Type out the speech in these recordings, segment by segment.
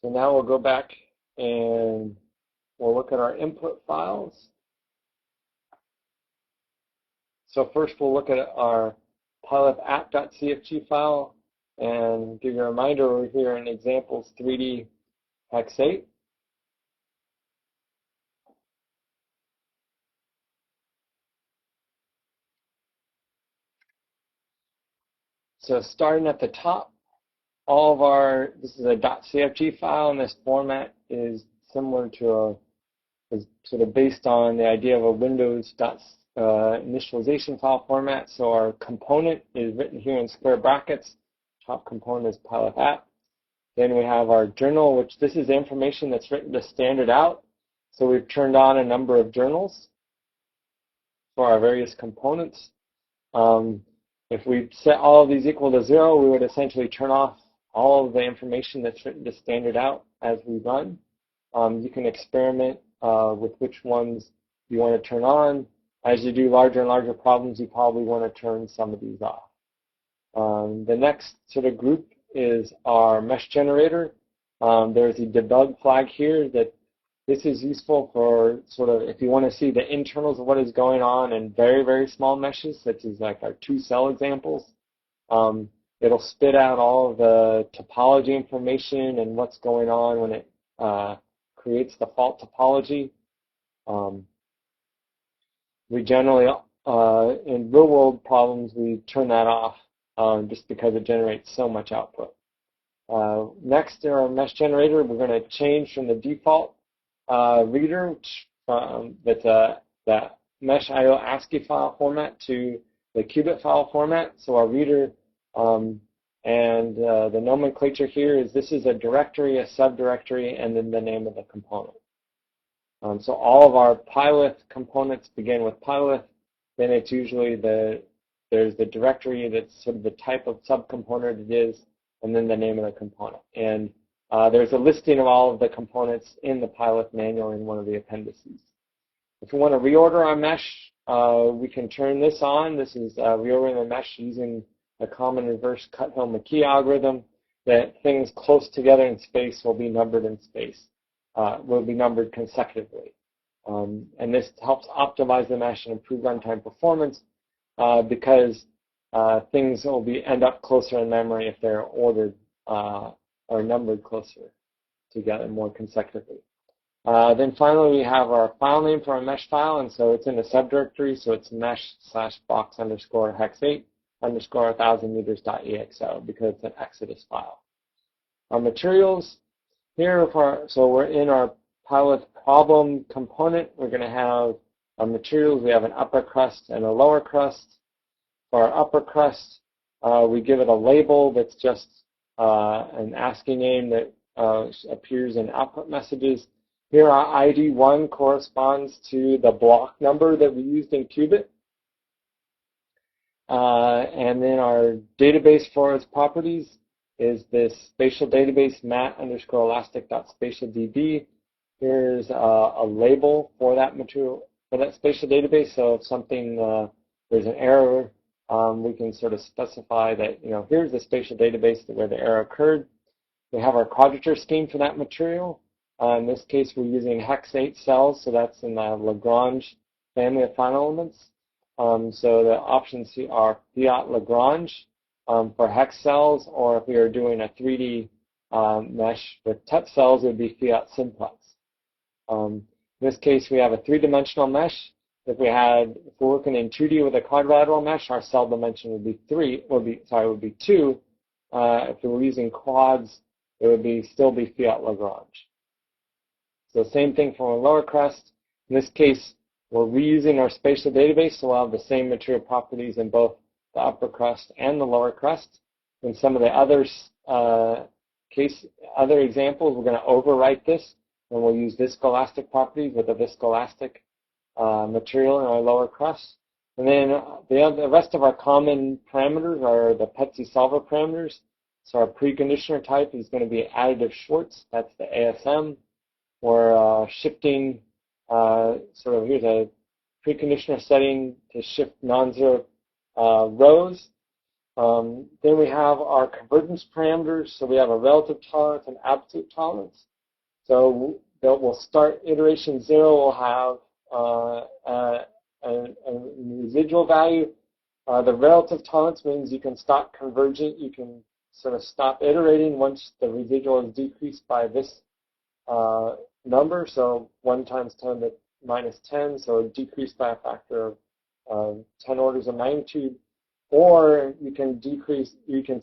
So now we'll go back and we'll look at our input files. So first we'll look at our pylith app.cfg file and give you a reminder we're here in examples 3D hex 8. So starting at the top, all of our, this is a .cfg file, and this format is similar to is sort of based on the idea of a Windows initialization file format. So our component is written here in square brackets. Top component is pylith app. Then we have our journal, which this is the information that's written to standard out. So we've turned on a number of journals for our various components. If we set all of these equal to 0, we would essentially turn off all of the information that's written to standard out as we run. You can experiment with which ones you want to turn on. As you do larger and larger problems, you probably want to turn some of these off. The next sort of group is our mesh generator. There's a debug flag here that this is useful for sort of if you want to see the internals of what is going on in very, very small meshes, such as like our 2-cell examples. It'll spit out all of the topology information and what's going on when it creates the fault topology. We generally, in real-world problems, we turn that off just because it generates so much output. Next, in our mesh generator, we're going to change from the default reader that's that mesh IO ASCII file format to the qubit file format. So our reader and the nomenclature here is this is a directory, a subdirectory, and then the name of the component. So all of our pylith components begin with pylith. Then it's usually there's the directory that's sort of the type of subcomponent it is, and then the name of the component. And there's a listing of all of the components in the pylith manual in one of the appendices. If we want to reorder our mesh, we can turn this on. This is reordering the mesh using a common reverse Cuthill-McKee algorithm that things close together in space will be numbered in space, will be numbered consecutively. And this helps optimize the mesh and improve runtime performance because things will end up closer in memory if they're ordered or numbered closer together more consecutively. Then finally, we have our file name for our mesh file, and so it's in a subdirectory, so it's mesh/box_hex8_1000meters.exo because it's an Exodus file. Our materials here, so we're in our pylith problem component. We're going to have our materials. We have an upper crust and a lower crust. For our upper crust, we give it a label that's just an ASCII name that appears in output messages. Here our ID1 corresponds to the block number that we used in qubit. And then our database for its properties is this spatial database mat_elastic.spatialdb. Here's a label for that material, for that spatial database. So if something, there's an error, we can sort of specify that, here's the spatial database where the error occurred. We have our quadrature scheme for that material. In this case, we're using hex 8 cells, so that's in the Lagrange family of final elements. So the options here are fiat Lagrange for hex cells, or if we are doing a 3D mesh with TEP cells, it would be fiat simplex. In this case, we have a 3-dimensional mesh. If we're working in 2D with a quadrilateral mesh, our cell dimension would be 2. If we were using quads, it would still be fiat Lagrange. So same thing for a lower crust. In this case, we're reusing our spatial database, so we'll have the same material properties in both the upper crust and the lower crust. In some of the other examples, we're going to overwrite this, and we'll use viscoelastic properties with a viscoelastic material in our lower crust. And then the rest of our common parameters are the PETSI solver parameters. So our preconditioner type is going to be additive Schwartz. That's the ASM. We're shifting, here's a preconditioner setting to shift non-zero rows. Then we have our convergence parameters. So we have a relative tolerance and absolute tolerance. So we'll start iteration 0. We'll have a residual value. The relative tolerance means you can stop converging. You can sort of stop iterating once the residual is decreased by this number. So 1 times 10 to minus 10. So decreased by a factor of 10 orders of magnitude. Or you can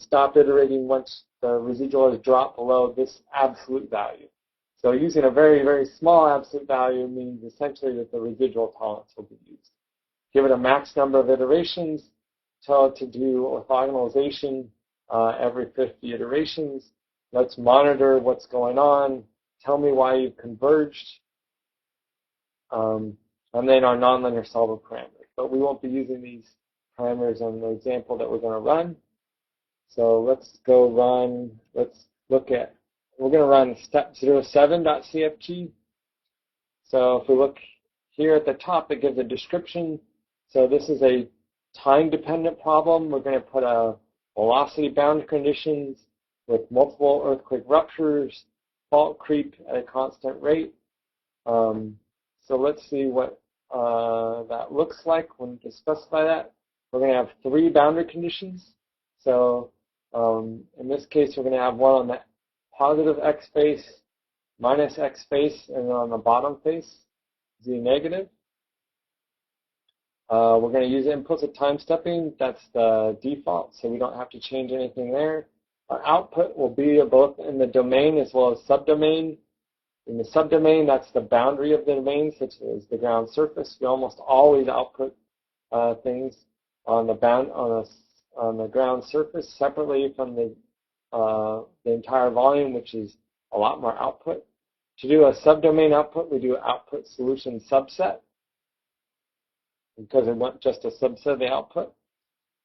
stop iterating once the residual is dropped below this absolute value. So using a very, very small absolute value means essentially that the residual tolerance will be used. Give it a max number of iterations. Tell it to do orthogonalization every 50 iterations. Let's monitor what's going on. Tell me why you've converged. And then our nonlinear solver parameters. But we won't be using these parameters on the example that we're going to run. So let's go run. Let's look at, we're going to run step07.cfg. So if we look here at the top, it gives a description. So this is a time-dependent problem. We're going to put a velocity bound conditions with multiple earthquake ruptures, fault creep at a constant rate. So let's see what that looks like when we specify that. We're going to have 3 boundary conditions. So in this case, we're going to have one on the positive x face, minus x face, and then on the bottom face, z negative. We're going to use implicit time stepping. That's the default, so we don't have to change anything there. Our output will be both in the domain as well as subdomain. In the subdomain, that's the boundary of the domain, such as the ground surface. We almost always output things on the ground surface separately from the entire volume, which is a lot more output. To do a subdomain output, we do output solution subset because we want just a subset of the output.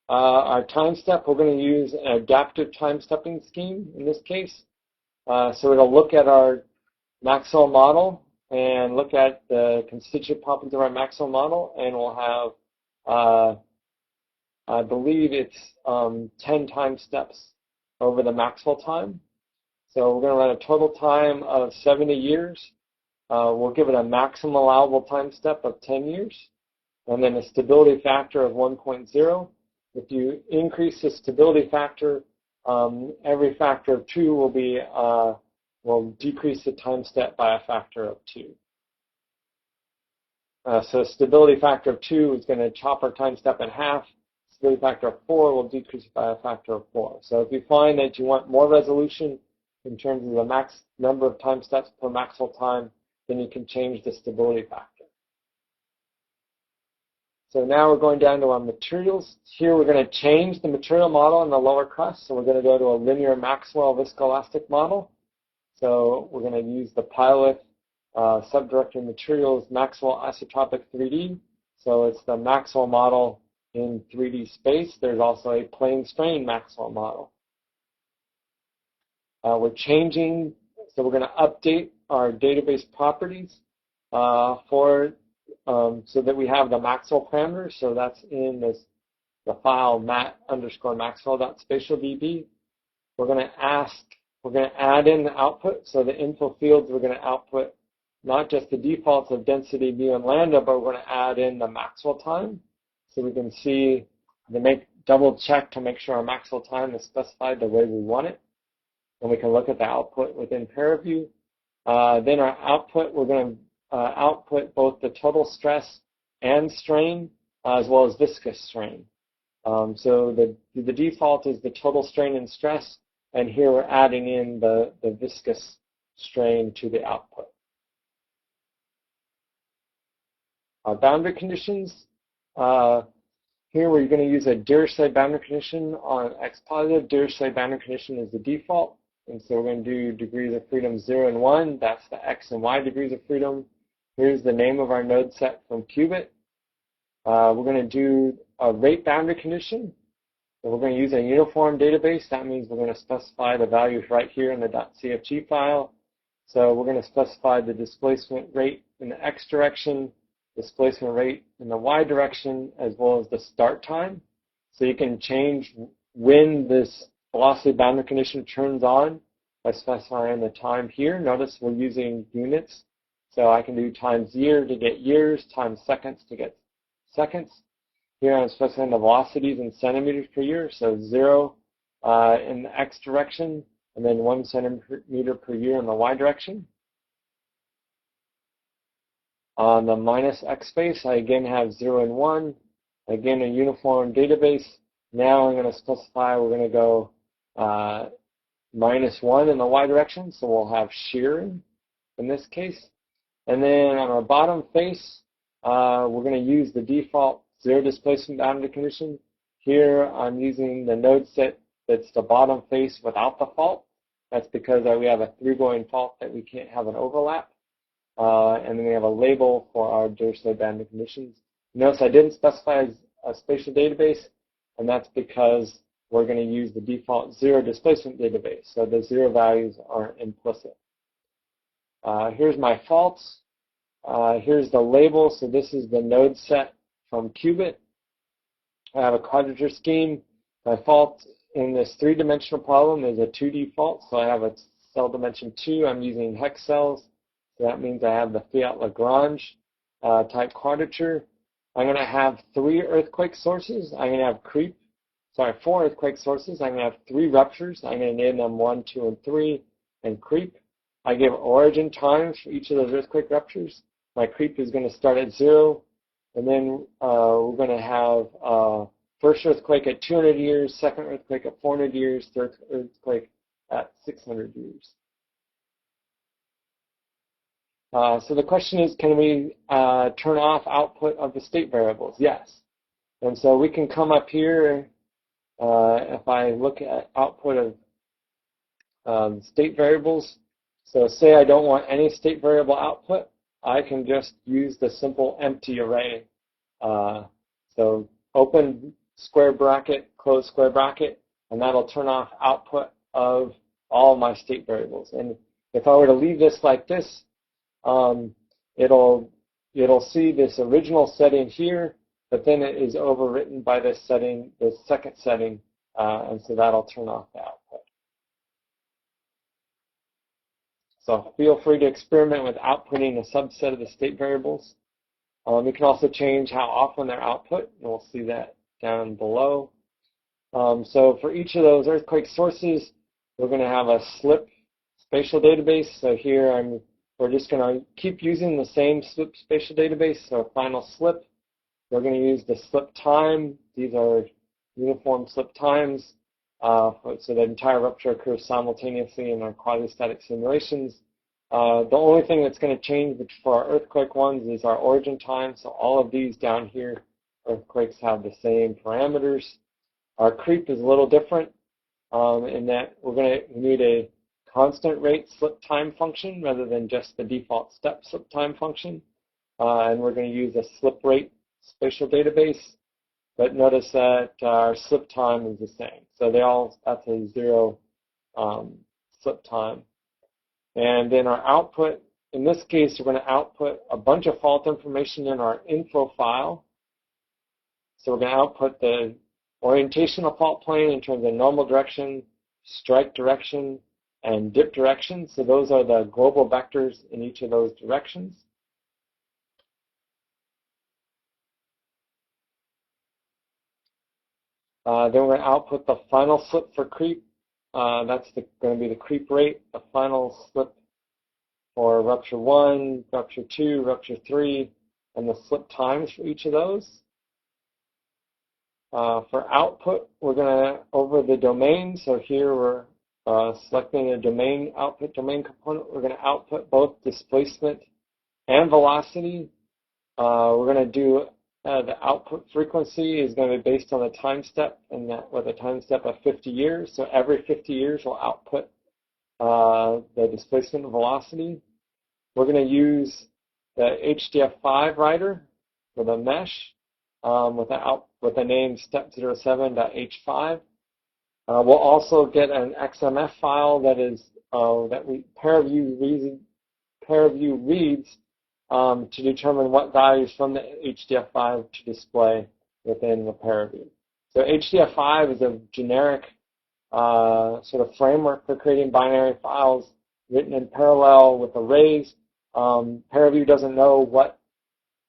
Our time step, we're going to use an adaptive time stepping scheme in this case. So it'll look at our Maxwell model and look at the constituent properties of our Maxwell model, and we'll have, I believe it's 10 time steps over the Maxwell time. So we're going to run a total time of 70 years. We'll give it a maximum allowable time step of 10 years, and then a stability factor of 1.0. If you increase the stability factor, every factor of 2 will decrease the time step by a factor of 2. So stability factor of 2 is going to chop our time step in half. Stability factor of 4 will decrease it by a factor of 4. So if you find that you want more resolution in terms of the max number of time steps per Maxwell time, then you can change the stability factor. So now we're going down to our materials. Here we're going to change the material model in the lower crust. So we're going to go to a linear Maxwell viscoelastic model. So we're going to use the pylith subdirected materials Maxwell isotropic 3D. So it's the Maxwell model in 3D space. There's also a plane strain Maxwell model. We're changing, so we're going to update our database properties so that we have the Maxwell parameters. So that's in the file mat_maxwell.spatialdb. We're going to add in the output. So the info fields, we're going to output not just the defaults of density, mu, and lambda, but we're going to add in the Maxwell time. So we can see, double check to make sure our Maxwell time is specified the way we want it. And we can look at the output within ParaView. Then our output, we're going to output both the total stress and strain, as well as viscous strain. So the default is the total strain and stress, and here we're adding in the viscous strain to the output. Our boundary conditions, here we're going to use a Dirichlet boundary condition on X positive. Dirichlet boundary condition is the default, and so we're going to do degrees of freedom 0 and 1. That's the X and Y degrees of freedom. Here's the name of our node set from Qubit. We're going to do a rate boundary condition. So we're going to use a uniform database. That means we're going to specify the values right here in the .cfg file. So we're going to specify the displacement rate in the X direction, displacement rate in the Y direction, as well as the start time. So you can change when this velocity boundary condition turns on by specifying the time here. Notice we're using units, so I can do times year to get years, times seconds to get seconds. Here I'm specifying the velocities in centimeters per year, so 0 in the x direction, and then 1 centimeter per year in the y direction. On the minus x space, I again have 0 and 1. Again, a uniform database. Now I'm going to specify we're going to go minus 1 in the y direction, so we'll have shearing in this case. And then on our bottom face, we're going to use the default 0 displacement boundary condition. Here I'm using the node set that's the bottom face without the fault. That's because we have a through-going fault that we can't have an overlap. And then we have a label for our Dirichlet boundary conditions. Notice I didn't specify a spatial database, and that's because we're going to use the default 0 displacement database. So the 0 values aren't implicit. Here's my faults. Here's the label. So this is the node set from Qubit. I have a quadrature scheme. My fault in this 3-dimensional problem is a 2D fault. So I have a cell dimension 2. I'm using hex cells. So that means I have the Fiat-Lagrange type quadrature. I'm going to have 3 earthquake sources. I'm going to have 4 earthquake sources. I'm going to have 3 ruptures. I'm going to name them 1, 2, and 3, and creep. I give origin times for each of those earthquake ruptures. My creep is going to start at 0, and then we're going to have first earthquake at 200 years, second earthquake at 400 years, third earthquake at 600 years. So the question is, can we turn off output of the state variables? Yes. And so we can come up here, if I look at output of state variables. So say I don't want any state variable output, I can just use the simple empty array. So open square bracket, close square bracket, and that'll turn off output of all my state variables. And if I were to leave this like this, it'll see this original setting here, but then it is overwritten by this setting, this second setting, and so that'll turn off the output. So feel free to experiment with outputting a subset of the state variables. You can also change how often they're output, and we'll see that down below. So for each of those earthquake sources, we're going to have a slip spatial database. So here we're just going to keep using the same slip spatial database. So final slip, we're going to use the slip time. These are uniform slip times. So the entire rupture occurs simultaneously in our quasi-static simulations. The only thing that's going to change for our earthquake ones is our origin time. So all of these down here, earthquakes have the same parameters. Our creep is a little different in that we need a constant rate slip time function rather than just the default step slip time function. And we're going to use a slip rate spatial database. But notice that our slip time is the same. So that's a 0 slip time. And then our output, in this case, we're going to output a bunch of fault information in our info file. So we're going to output the orientation of fault plane in terms of normal direction, strike direction, and dip direction. So those are the global vectors in each of those directions. Then we're going to output the final slip for creep. That's going to be the creep rate, the final slip for rupture 1, rupture 2, rupture 3, and the slip times for each of those. For output, we're going to, over the domain, so here we're selecting a domain, output domain component. We're going to output both displacement and velocity. We're going to do the output frequency is going to be based on the time step, and that with a time step of 50 years. So every 50 years we'll output the displacement and velocity. We're going to use the HDF5 writer for the mesh with the name step07.h5. We'll also get an XMF file that is pair view reads to determine what values from the HDF5 to display within the pair view. So HDF5 is a generic sort of framework for creating binary files written in parallel with arrays. Paraview doesn't know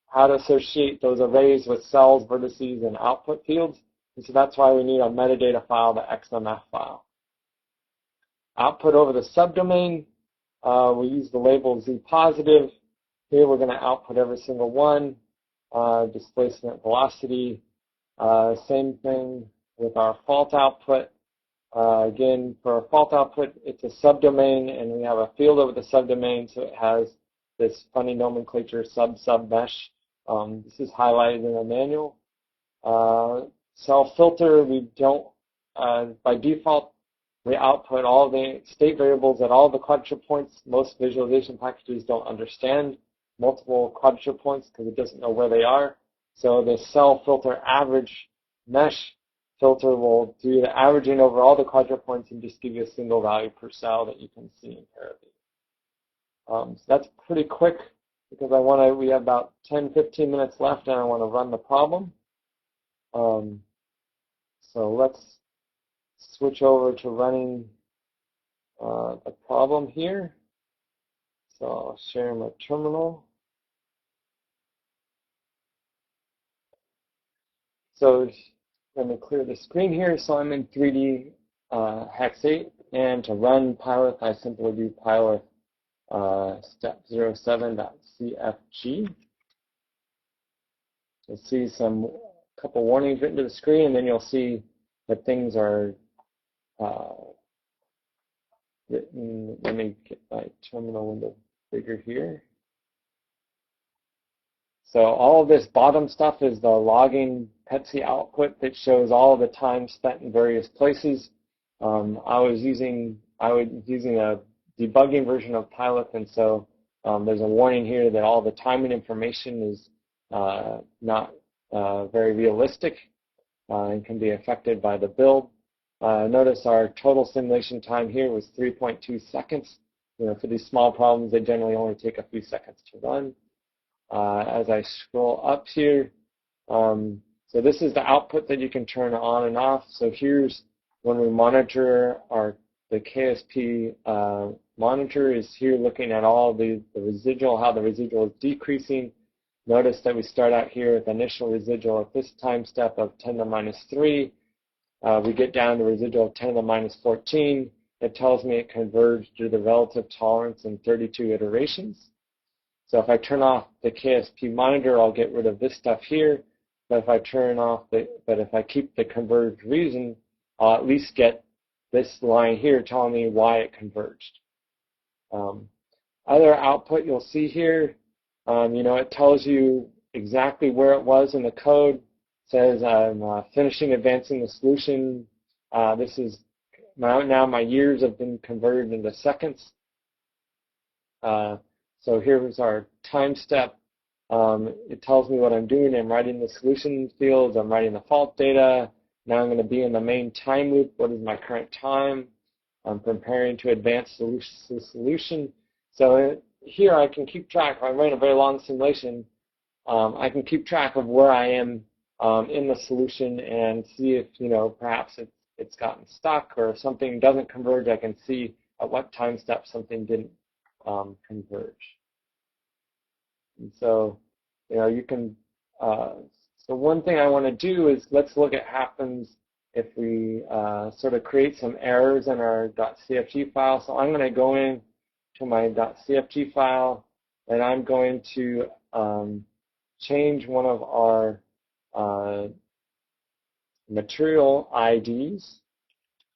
how to associate those arrays with cells, vertices, and output fields. And so that's why we need a metadata file, the XMF file. Output over the subdomain, we use the label Z positive. Here we're going to output every single one, displacement velocity. Same thing with our fault output. Again, for our fault output, it's a subdomain, and we have a field over the subdomain, so it has this funny nomenclature, sub-mesh. This is highlighted in the manual. Cell filter, we don't, by default, we output all the state variables at all the quadrature points. Most visualization packages don't understand multiple quadrature points because it doesn't know where they are. So the cell filter average mesh filter will do the averaging over all the quadrature points and just give you a single value per cell that you can see in Paraview. So that's pretty quick because we have about 10-15 minutes left and I want to run the problem. So let's switch over to running the problem here. So I'll share my terminal. So let me clear the screen here. So I'm in 3D Hex 8, and to run Pylith, I simply do Pylith step07.cfg. You'll see a couple warnings written to the screen, and then you'll see that things are written. Let me get my terminal window bigger here. So all of this bottom stuff is the logging PETSI output that shows all the time spent in various places. I was using a debugging version of Pylith, and so there's a warning here that all the timing information is not very realistic and can be affected by the build. Notice our total simulation time here was 3.2 seconds. For these small problems, they generally only take a few seconds to run. As I scroll up here, so this is the output that you can turn on and off. So here's when we monitor the KSP monitor is here looking at all the residual, how the residual is decreasing. Notice that we start out here with initial residual at this time step of 10 to the minus 3. We get down to residual of 10 to the minus 14. It tells me it converged to the relative tolerance in 32 iterations. So if I turn off the KSP monitor, I'll get rid of this stuff here. But if I if I keep the converged reason, I'll at least get this line here telling me why it converged. Other output you'll see here, it tells you exactly where it was in the code. It says I'm finishing advancing the solution. This is now my years have been converted into seconds. So here's our time step. It tells me what I'm doing. I'm writing the solution fields. I'm writing the fault data. Now I'm going to be in the main time loop. What is my current time? I'm preparing to advance the solution. So here I can keep track. If I'm running a very long simulation, I can keep track of where I am in the solution and see if, perhaps it's gotten stuck or if something doesn't converge. I can see at what time step something didn't converge. And so, you can, so one thing I want to do is let's look at happens if we sort of create some errors in our .cfg file. So I'm going to go in to my .cfg file, and I'm going to change one of our material IDs.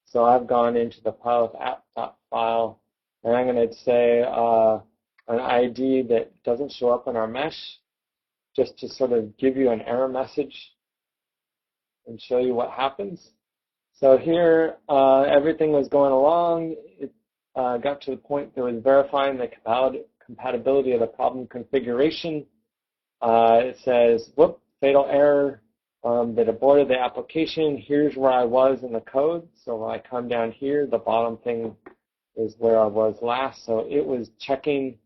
So I've gone into the Pylith app.file, and I'm going to say an ID that doesn't show up in our mesh, just to sort of give you an error message and show you what happens. So here, everything was going along. It got to the point that it was verifying the compatibility of the problem configuration. It says, whoop, fatal error that aborted the application. Here's where I was in the code. So when I come down here, the bottom thing is where I was last. So it was checking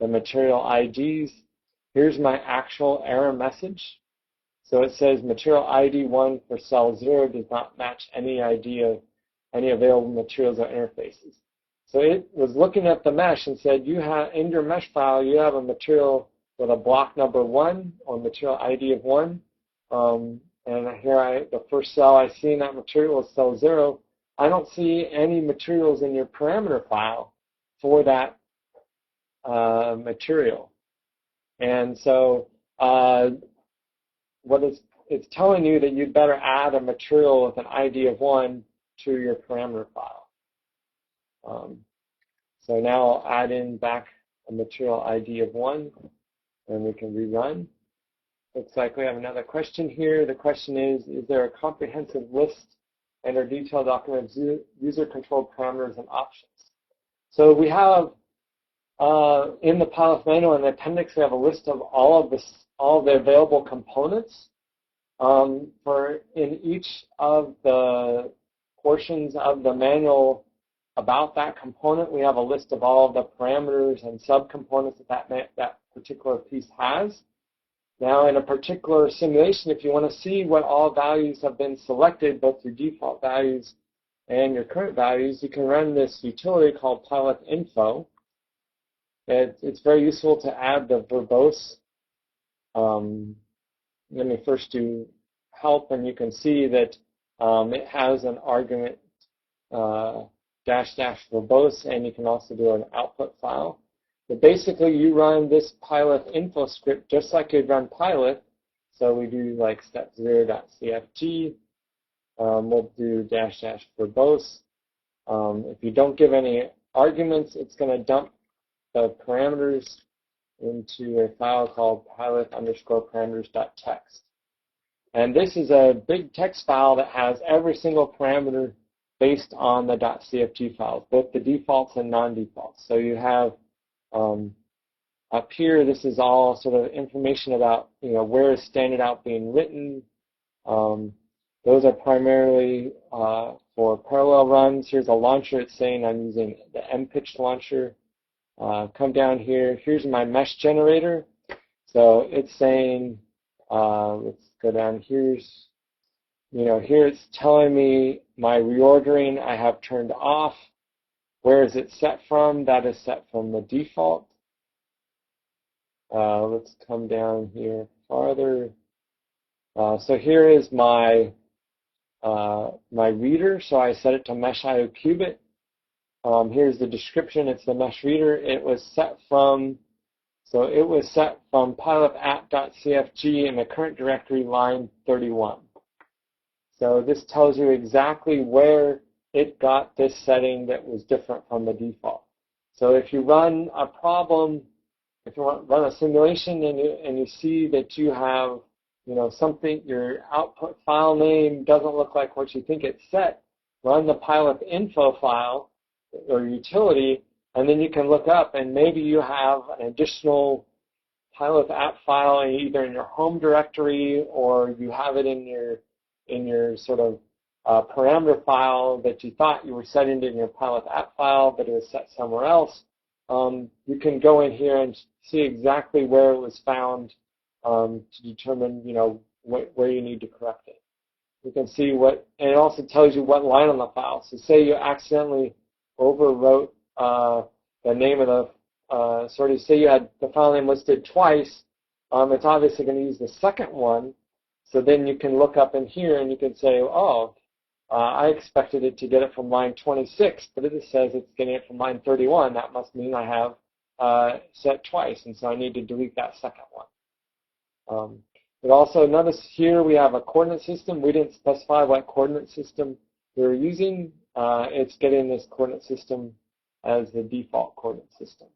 the material IDs. Here's my actual error message. So it says material ID 1 for cell 0 does not match any ID of any available materials or interfaces. So it was looking at the mesh and said, you have in your mesh file, you have a material with a block number 1 or material ID of 1. And here the first cell I see in that material is cell 0. I don't see any materials in your parameter file for that material. And so what it's telling you that you'd better add a material with an ID of 1 to your parameter file. So now I'll add in back a material ID of 1, and we can rerun. Looks like we have another question here. The question is there a comprehensive list and or detailed document of user-controlled parameters and options? So we have, in the PyLith manual in the appendix, we have a list of all of the available components. For in each of the portions of the manual about that component, we have a list of all of the parameters and subcomponents that particular piece has. Now, in a particular simulation, if you want to see what all values have been selected, both your default values and your current values, you can run this utility called PyLith info. It's very useful to add the verbose. Let me first do help, and you can see that it has an argument -- verbose, and you can also do an output file. But basically, you run this PyLith info script just like you'd run PyLith. So we do like step0.cfg. We'll do -- verbose. If you don't give any arguments, it's going to dump the parameters into a file called pylith_parameters.txt. And this is a big text file that has every single parameter based on the .cfg files, both the defaults and non-defaults. So you have up here, this is all sort of information about, where is standard out being written. Those are primarily for parallel runs. Here's a launcher. It's saying I'm using the mpitch launcher. Come down here. Here's my mesh generator. So it's saying, let's go down. Here it's telling me my reordering I have turned off. Where is it set from? That is set from the default. Let's come down here farther. So here is my reader. So I set it to mesh IO qubit. Here's the description. It's the mesh reader. It was set from pylith app.cfg in the current directory line 31. So this tells you exactly where it got this setting that was different from the default. So if you run a problem, if you run a simulation and you see that you have, something, your output file name doesn't look like what you think it's set, run the PyLith info file or utility, and then you can look up and maybe you have an additional PyLith app file either in your home directory or you have it in your sort of parameter file that you thought you were setting in your PyLith app file, but it was set somewhere else. You can go in here and see exactly where it was found to determine, where you need to correct it. You can see and it also tells you what line on the file. So say you accidentally overwrote the name of the, say you had the file name listed twice, it's obviously going to use the second one. So then you can look up in here and you can say, I expected it to get it from line 26, but it says it's getting it from line 31. That must mean I have set twice, and so I need to delete that second one. But also notice here we have a coordinate system. We didn't specify what coordinate system we're using. It's getting this coordinate system as the default coordinate system.